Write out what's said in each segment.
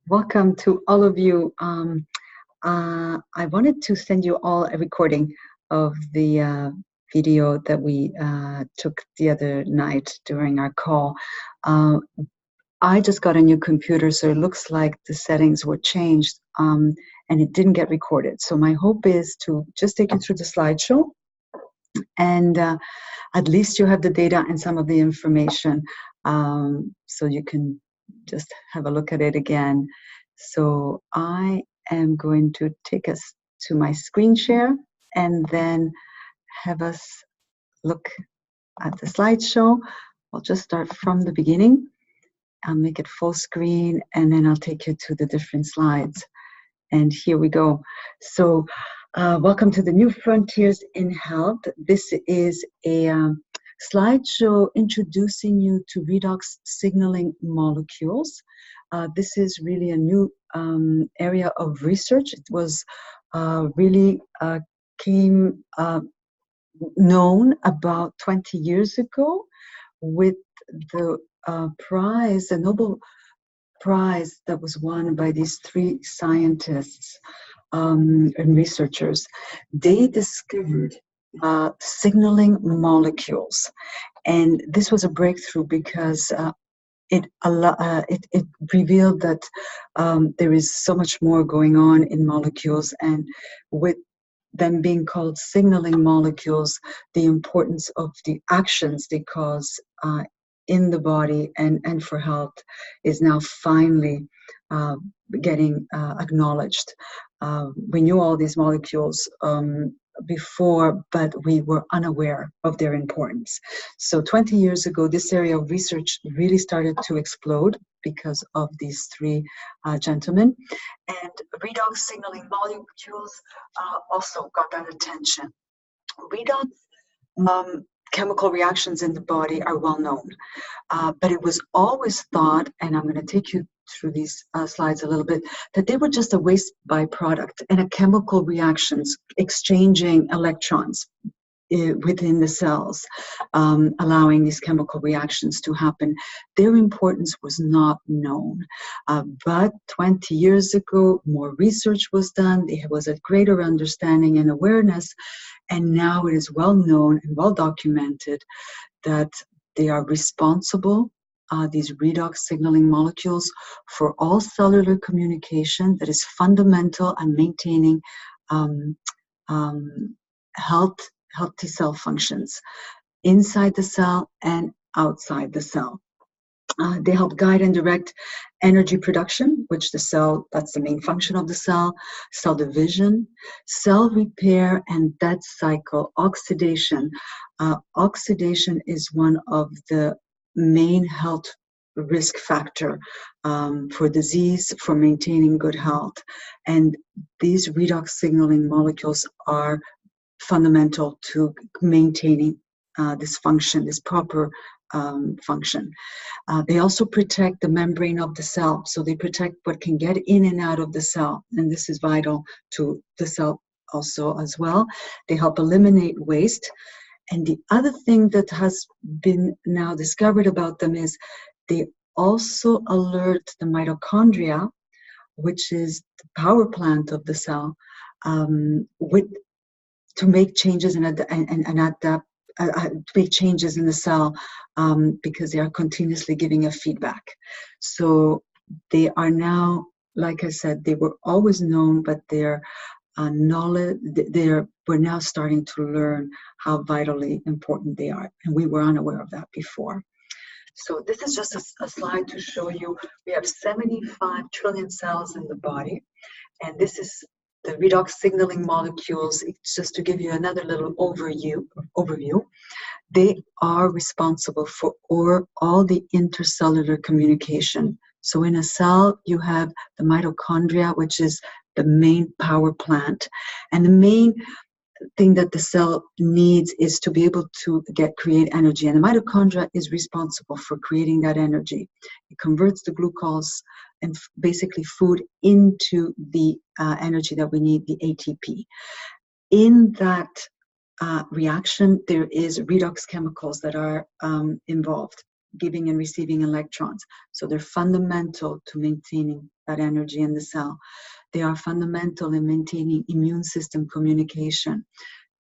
Welcome to all of you. I wanted to send you all a recording of the video that we took the other night during our call. I just got a new computer, so it looks like the settings were changed and it didn't get recorded. So my hope is to just take you through the slideshow, and at least you have the data and some of the information, so you can just have a look at it again. So I am going to take us to my screen share and then have us look at the slideshow. I'll just start from the beginning. I'll make it full screen and then I'll take you to the different slides. And here we go. So welcome to the New Frontiers in Health. This is a slideshow introducing you to redox signaling molecules. This is really a new area of research. It was really came known about 20 years ago with the prize, the Nobel Prize that was won by these three scientists and researchers. They discovered signaling molecules, and this was a breakthrough because it revealed that there is so much more going on in molecules, and with them being called signaling molecules, the importance of the actions they cause in the body and for health is now finally getting acknowledged. We knew all these molecules before, but we were unaware of their importance. So 20 years ago, this area of research really started to explode because of these three gentlemen. And redox signaling molecules also got that attention. Redox chemical reactions in the body are well known, but it was always thought, and I'm going to take you through these slides a little bit, that they were just a waste byproduct and a chemical reactions exchanging electrons within the cells, allowing these chemical reactions to happen. Their importance was not known. But 20 years ago, more research was done. There was a greater understanding and awareness. And now it is well known and well documented that they are responsible, these redox signaling molecules, for all cellular communication that is fundamental and maintaining healthy cell functions inside the cell and outside the cell. They help guide and direct energy production, which the cell, that's the main function of the cell division, cell repair and death cycle, oxidation. Oxidation is one of the main health risk factor for disease, for maintaining good health. And these redox signaling molecules are fundamental to maintaining this function, this proper function. They also protect the membrane of the cell, so they protect what can get in and out of the cell, and this is vital to the cell also as well. They help eliminate waste. And the other thing that has been now discovered about them is they also alert the mitochondria, which is the power plant of the cell, to make changes and adapt. To make changes in the cell because they are continuously giving a feedback. So they are now, like I said, they were always known, but their knowledge, we're now starting to learn how vitally important they are, and we were unaware of that before. So this is just a slide to show you we have 75 trillion cells in the body, and this is the redox signaling molecules. It's just to give you another little overview. They are responsible for all the intercellular communication. So in a cell, you have the mitochondria, which is the main power plant. And the main thing that the cell needs is to be able to create energy. And the mitochondria is responsible for creating that energy. It converts the glucose and basically food into the energy that we need, the ATP. In that reaction, there is redox chemicals that are involved, giving and receiving electrons. So they're fundamental to maintaining that energy in the cell. They are fundamental in maintaining immune system communication.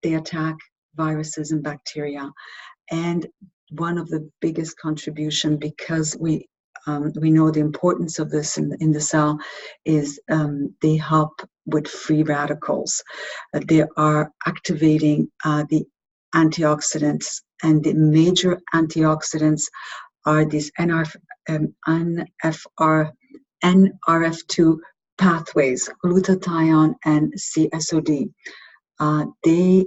They attack viruses and bacteria. And one of the biggest contribution, because we know the importance of this in the cell, is they help with free radicals. They are activating the antioxidants, and the major antioxidants are these NRF2 pathways, glutathione and CSOD. They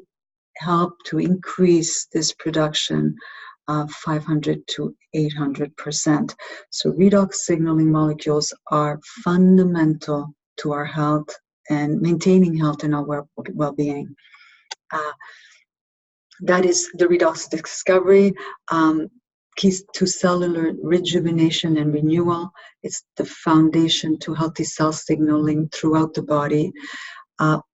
help to increase this production of 500 to 800%. So redox signaling molecules are fundamental to our health and maintaining health and our well-being. That is the redox discovery. Keys to cellular rejuvenation and renewal. It's the foundation to healthy cell signaling throughout the body.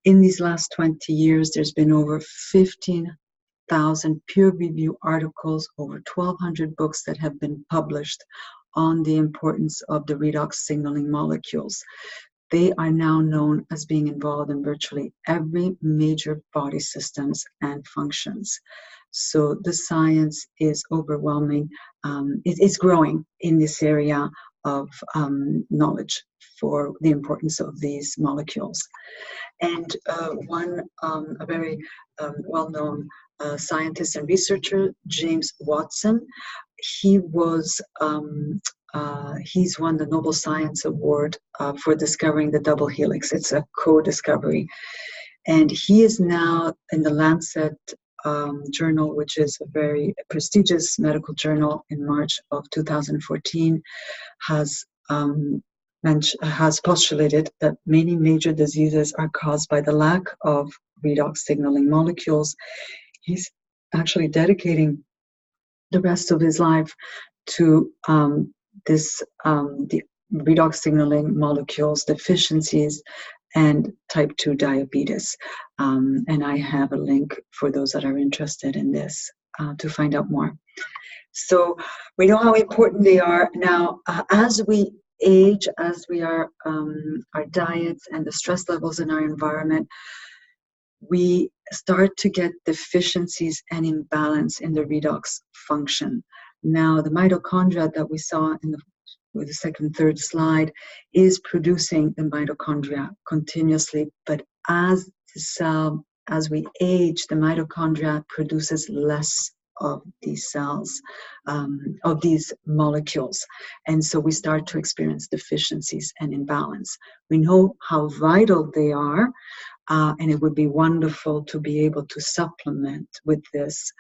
In these last 20 years, there's been over 15,000 peer-reviewed articles, over 1,200 books that have been published on the importance of the redox signaling molecules. They are now known as being involved in virtually every major body systems and functions. So the science is overwhelming. It's growing in this area of knowledge for the importance of these molecules. And a very well-known scientist and researcher, James Watson, he's won the Nobel Science Award for discovering the double helix. It's a co-discovery. And he is now in the Lancet journal, which is a very prestigious medical journal, in March of 2014, has postulated that many major diseases are caused by the lack of redox signaling molecules. He's actually dedicating the rest of his life to the redox signaling molecules deficiencies and type 2 diabetes. And I have a link for those that are interested in this to find out more. So we know how important they are. Now, as we age, as we are, our diets and the stress levels in our environment, we start to get deficiencies and imbalance in the redox function. Now, the mitochondria that we saw with the second, third slide is producing the mitochondria continuously, but as we age, the mitochondria produces less of these cells, of these molecules. And so we start to experience deficiencies and imbalance. We know how vital they are, and it would be wonderful to be able to supplement with this.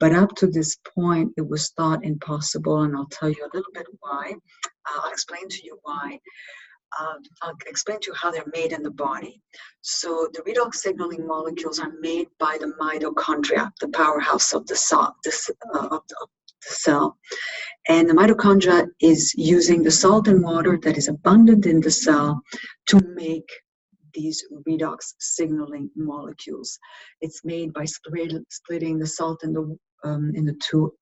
But up to this point, it was thought impossible, and I'll tell you a little bit why. I'll explain to you why. I'll explain to you how they're made in the body. So the redox signaling molecules are made by the mitochondria, the powerhouse of the cell. And the mitochondria is using the salt and water that is abundant in the cell to make these redox signaling molecules. It's made by splitting the salt in its two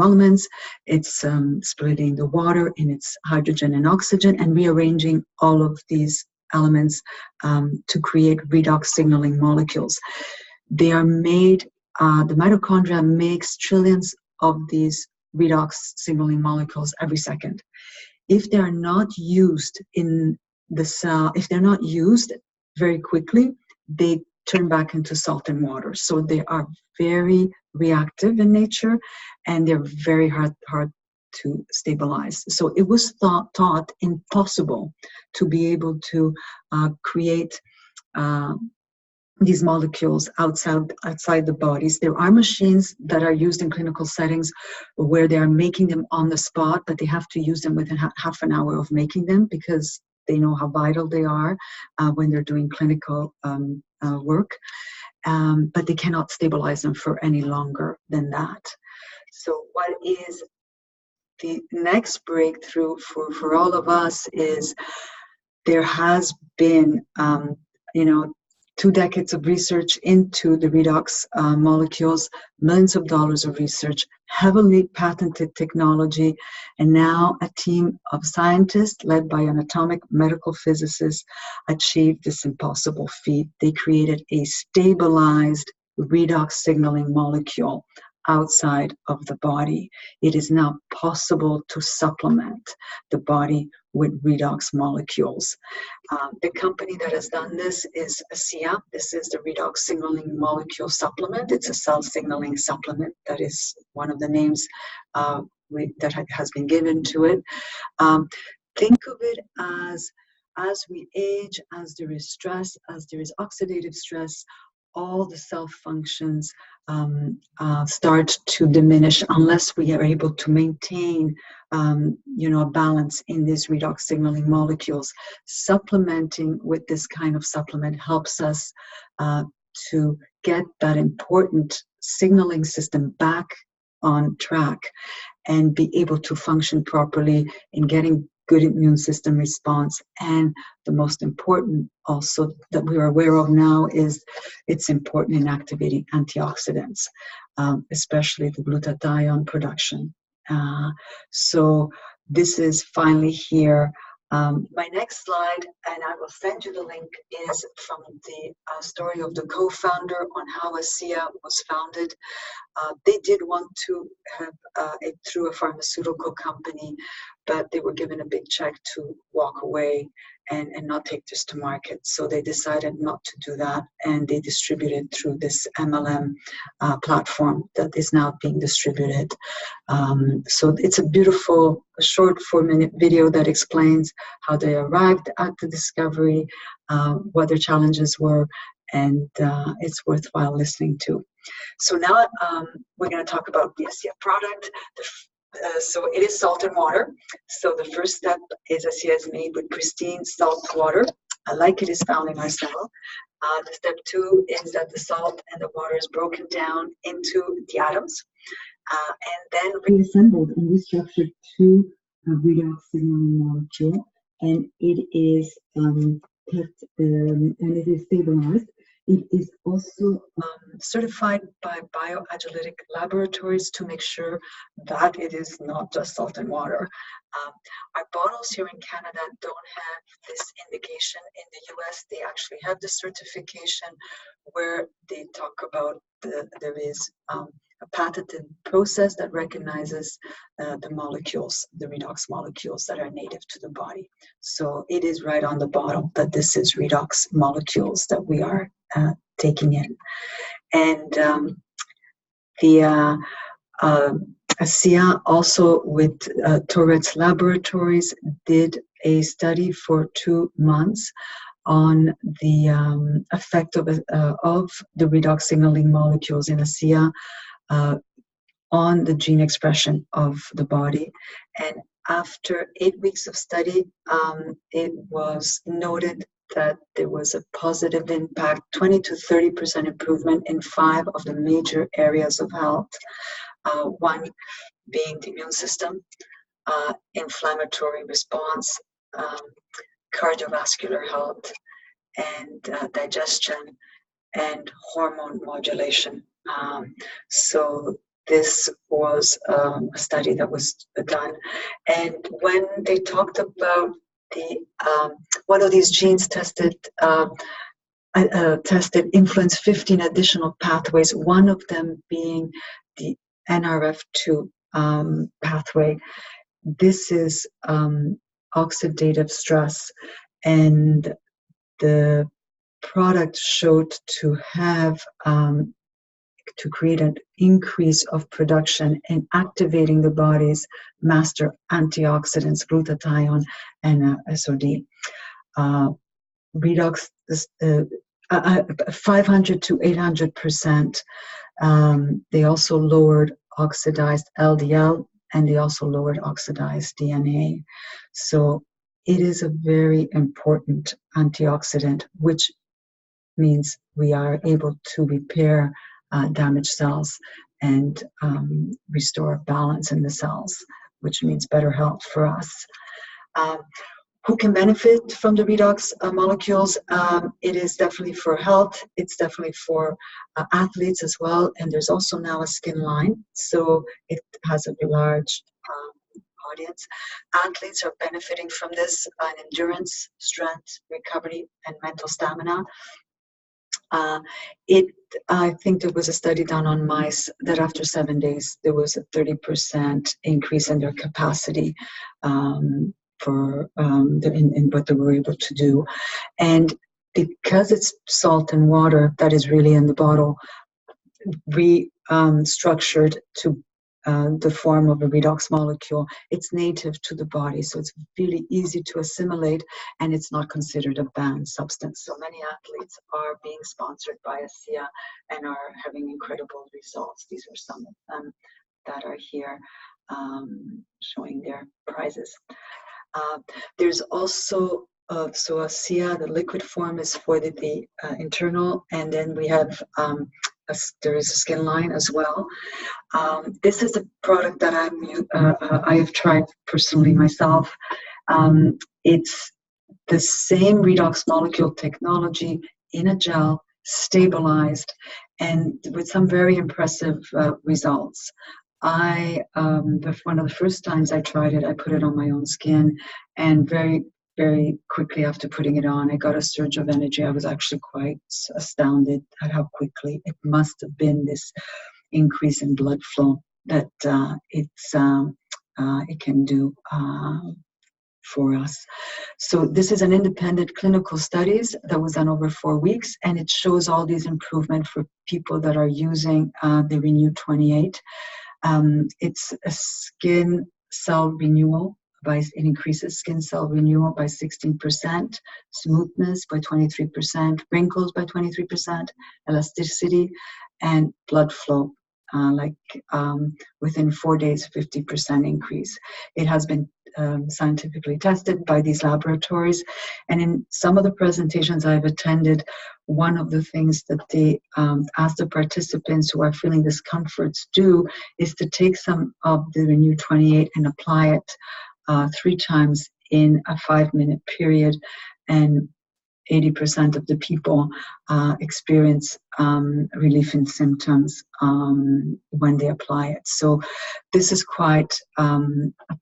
elements. It's splitting the water in its hydrogen and oxygen, and rearranging all of these elements to create redox signaling molecules. They are made. The mitochondria makes trillions of these redox signaling molecules every second. If they are not used in the cell, if they're not used very quickly, they turn back into salt and water. So they are very reactive in nature, and they're very hard to stabilize. So it was thought impossible to be able to create these molecules outside the bodies. There are machines that are used in clinical settings where they are making them on the spot, but they have to use them within half an hour of making them, because they know how vital they are when they're doing clinical work, but they cannot stabilize them for any longer than that. So what is the next breakthrough for all of us is there has been, 2 decades of research into the redox molecules, millions of dollars of research, heavily patented technology, and now a team of scientists led by an atomic medical physicist achieved this impossible feat. They created a stabilized redox signaling molecule outside of the body. It is now possible to supplement the body with redox molecules. The company that has done this is ASEA. This is the Redox Signaling Molecule Supplement. It's a cell signaling supplement. That is one of the names that has been given to it. Think of it as we age, as there is stress, as there is oxidative stress, all the cell functions start to diminish unless we are able to maintain a balance in these redox signaling molecules. Supplementing with this kind of supplement helps us to get that important signaling system back on track and be able to function properly in getting good immune system response. And the most important also that we are aware of now is it's important in activating antioxidants, especially the glutathione production. So this is finally here. My next slide, and I will send you the link, is from the story of the co-founder on how ASEA was founded. They did want to have it through a pharmaceutical company, but they were given a big check to walk away and not take this to market. So they decided not to do that, and they distributed through this MLM platform that is now being distributed. So it's a beautiful, short 4-minute video that explains how they arrived at the discovery, what their challenges were, and it's worthwhile listening to. So now we're going to talk about the ASEA product. So it is salt and water. So the first step is ASEA is made with pristine salt water, like it is found in our cell. The step 2 is that the salt and the water is broken down into the atoms and then reassembled and restructured to a redox signaling molecule, and it is kept and it is stabilized. It is also certified by bioagilitic laboratories to make sure that it is not just salt and water. Our bottles here in Canada don't have this indication. In the US, they actually have the certification where they talk about there is a patented process that recognizes the molecules, the redox molecules that are native to the body. So it is right on the bottom that this is redox molecules that we are taking in. And the ASEA also with Tourette's Laboratories did a study for 2 months on the effect of the redox signaling molecules in ASEA on the gene expression of the body. And after 8 weeks of study, it was noted that there was a positive impact, 20 to 30% improvement in 5 of the major areas of health. One being the immune system, inflammatory response, cardiovascular health, and digestion, and hormone modulation. So this was a study that was done. And when they talked about the one of these genes tested influenced 15 additional pathways, one of them being the NRF2 pathway. This is oxidative stress, and the product showed to have to create an increase of production in activating the body's master antioxidants, glutathione and SOD. Redox 500 to 800%. They also lowered oxidized LDL, and they also lowered oxidized DNA. So it is a very important antioxidant, which means we are able to repair damaged cells and restore balance in the cells, which means better health for us. Who can benefit from the redox molecules? It is definitely for health. It's definitely for athletes as well. And there's also now a skin line, so it has a large audience. Athletes are benefiting from this in endurance, strength, recovery, and mental stamina. I think there was a study done on mice that after 7 days, there was a 30% increase in their capacity in what they were able to do. And because it's salt and water that is really in the bottle, structured to the form of a redox molecule, it's native to the body, so it's really easy to assimilate, and it's not considered a banned substance. So many athletes are being sponsored by ASEA and are having incredible results. These are some of them that are here showing their prizes. There's also so ASEA, the liquid form is for the internal, and then we have there is a skin line as well. This is a product that I have tried personally myself. It's the same redox molecule technology in a gel, stabilized, and with some very impressive results. One of the first times I tried it, I put it on my own skin, and very, very quickly after putting it on, I got a surge of energy. I was actually quite astounded at how quickly it must have been this increase in blood flow that it can do for us. So this is an independent clinical studies that was done over 4 weeks, and it shows all these improvement for people that are using the Renew 28. It's a skin cell renewal. It increases skin cell renewal by 16%, smoothness by 23%, wrinkles by 23%, elasticity, and blood flow. Within 4 days, 50% increase. It has been scientifically tested by these laboratories. And in some of the presentations I've attended, one of the things that they ask the participants who are feeling discomforts do is to take some of the Renew 28 and apply it 3 times in a 5-minute period. And 80% of the people experience relief in symptoms when they apply it. So this is quite a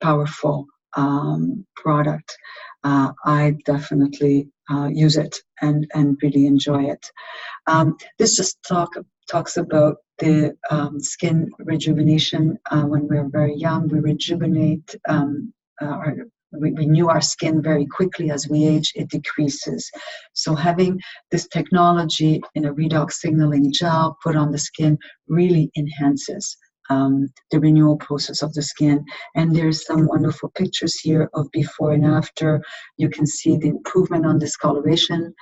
powerful product. I definitely use it and really enjoy it. This just talks about the skin rejuvenation. When we're very young, we rejuvenate we renew our skin very quickly. As we age, it decreases. So having this technology in a redox signaling gel put on the skin really enhances the renewal process of the skin. And there's some wonderful pictures here of before and after. You can see the improvement on discoloration,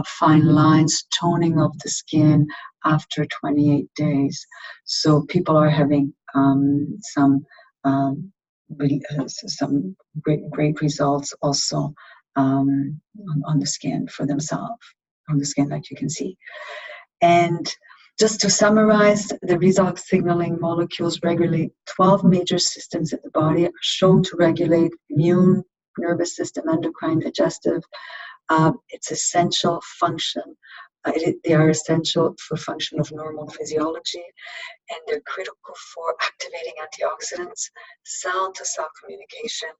fine lines, toning of the skin after 28 days. So people are having some great results also on the skin for themselves, on the skin that you can see. And just to summarize, the redox signaling molecules regulate 12 major systems in the body, are shown to regulate immune, nervous system, endocrine, digestive. It's essential function. They are essential for function of normal physiology, and they're critical for activating antioxidants, cell-to-cell communication,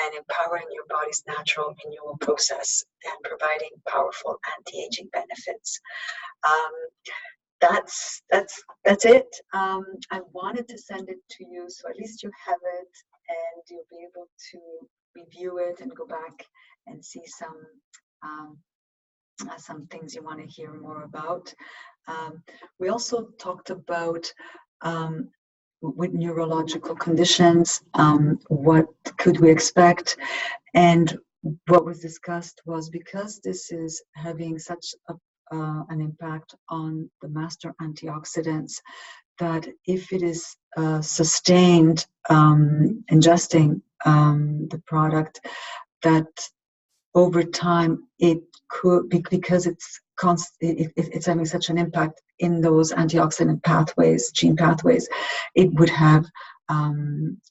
and empowering your body's natural renewal process and providing powerful anti-aging benefits. That's it. I wanted to send it to you, so at least you have it, and you'll be able to review it and go back and see some things you want to hear more about. We also talked about with neurological conditions, what could we expect? And what was discussed was, because this is having such an impact on the master antioxidants, that if it is sustained ingesting the product, that over time it could be, because it's having such an impact in those antioxidant pathways, gene pathways, it would have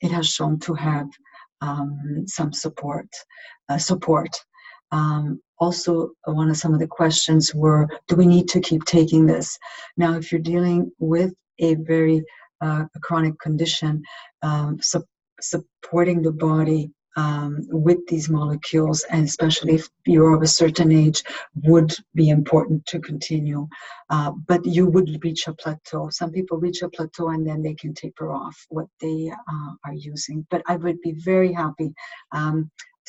it has shown to have some support. Also, some of the questions were, do we need to keep taking this? Now, if you're dealing with a very chronic condition, supporting the body with these molecules, and especially if you're of a certain age, would be important to continue. But you would reach a plateau. Some people reach a plateau and then they can taper off what they are using. But I would be very happy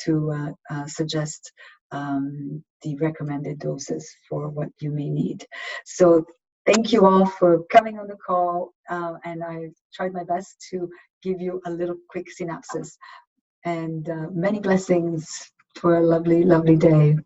to suggest the recommended doses for what you may need. So thank you all for coming on the call, and I tried my best to give you a little quick synopsis. And many blessings for a lovely, lovely day.